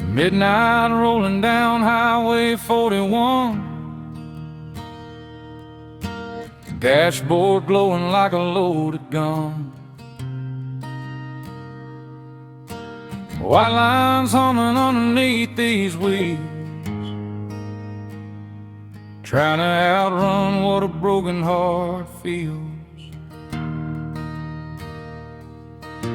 Midnight rolling down Highway 41, dashboard glowing like a loaded gun. White lines humming underneath these wheels, trying to outrun what a broken heart feels.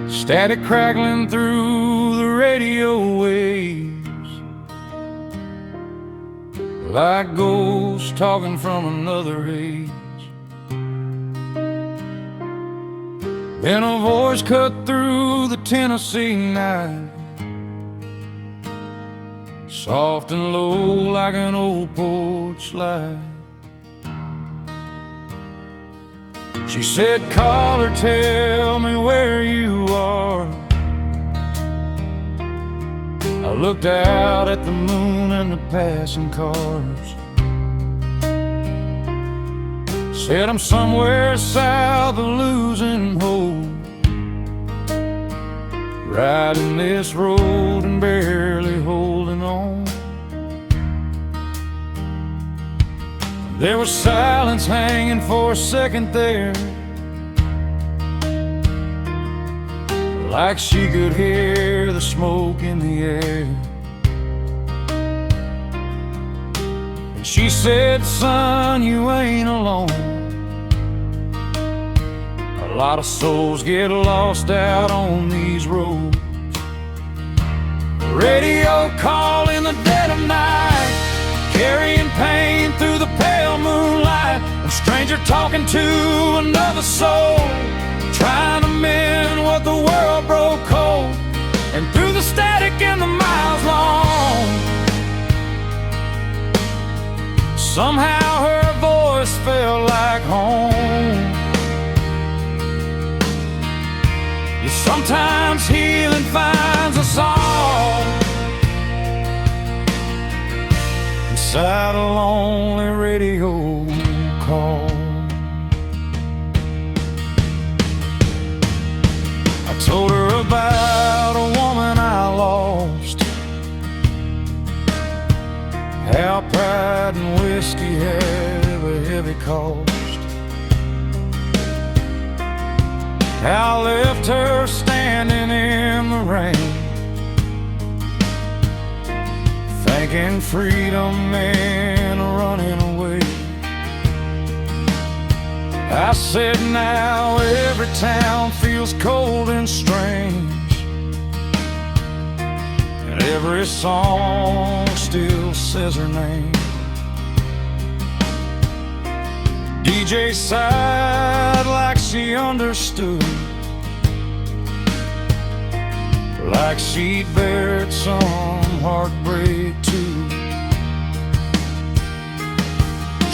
Static crackling through the radio waves, like ghosts talking from another age. Then a voice cut through the Tennessee night, soft and low like an old porch light. She said, "Caller, tell me where you are." I looked out at the moon and the passing cars. Said, "I'm somewhere south of losing hope, riding this road and barely holding on." There was silence hanging for a second there, like she could hear the smoke in the air. And she said, "Son, you ain't alone. A lot of souls get lost out on these roads. Radio call in the dead of night, carrying pain through the pale moonlight. A stranger talking to another soul, trying to mend what the world broke cold. And through the static and the miles long, somehow her voice felt like home. Yeah, sometimes healing finds us all inside a lonely radio call. I told her about a woman I lost, how pride and whiskey have a heavy cost, how I left her standing in the rain, thinking freedom and running away. I said, now every town feels cold and strange, and every song still says her name. DJ sighed like she understood, like she'd bared some heartbreak too.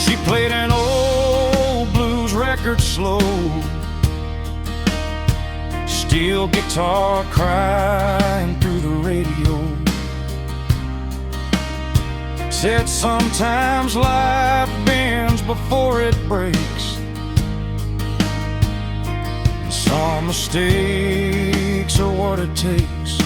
She played an old blues record slow, steel guitar crying through the radio. Said sometimes life bends before it breaks, and some mistakes are what it takes.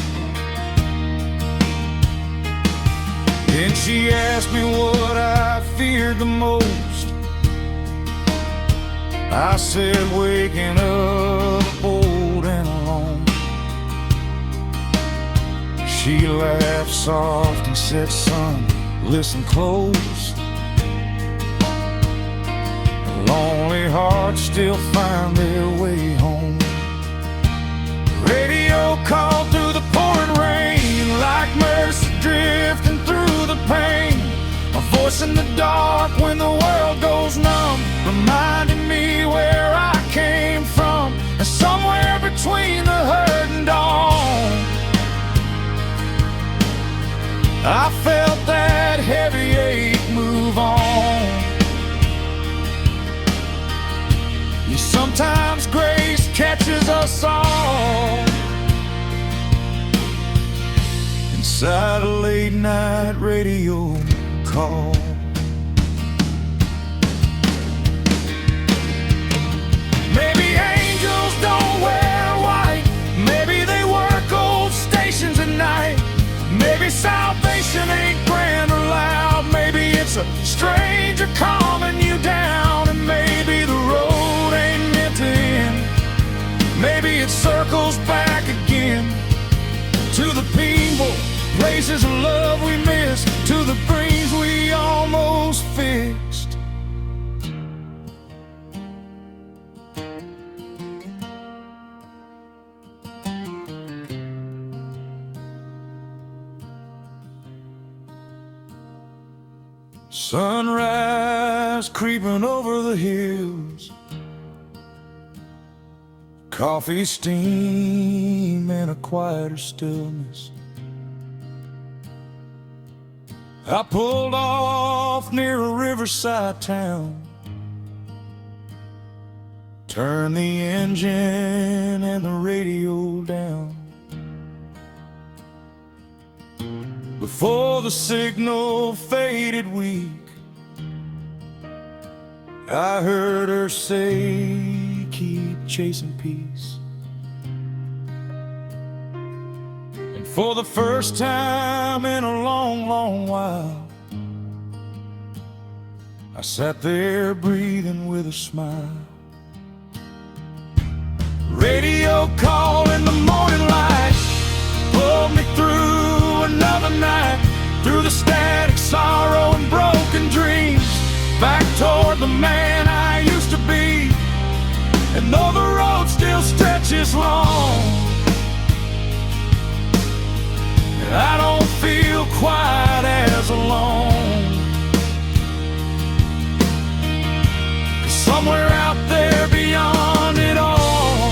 Then she asked me what I feared the most. I said, waking up old and alone. She laughed soft and said, son, listen close. Lonely hearts still find their way home. Radio called through the pouring rain, like mercy drifting through the pain. A voice in the dark when the world goes numb, reminding me where I came from, and somewhere between the hurt and dawn, I felt that heavy ache move on. Yeah, sometimes grace catches us all inside a late night radio call. Maybe Sunrise creeping over the hills, coffee steam and a quieter stillness. I pulled off near a riverside town, turned the engine and the radio down. Before the signal faded weak, I heard her say, keep chasing peace. And for the first time in a long, long while, I sat there breathing with a smile. Radio call in the morning light pulled me through another night, through the static sorrow and broken dreams, back toward the man I used to be. And though the road still stretches long, I don't feel quite as alone. 'Cause somewhere out there beyond it all,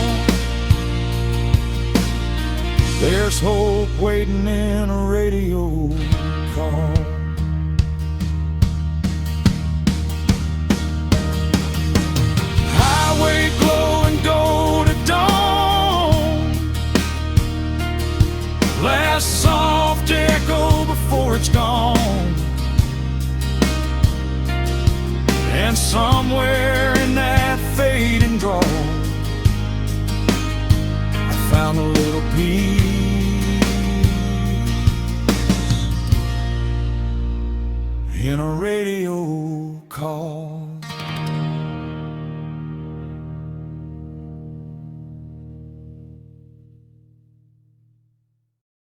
there's hope waiting in a radio call. Highway glowing gold at dawn, last soft echo before it's gone. And somewhere in that fading draw, I found a little peace in a radio call.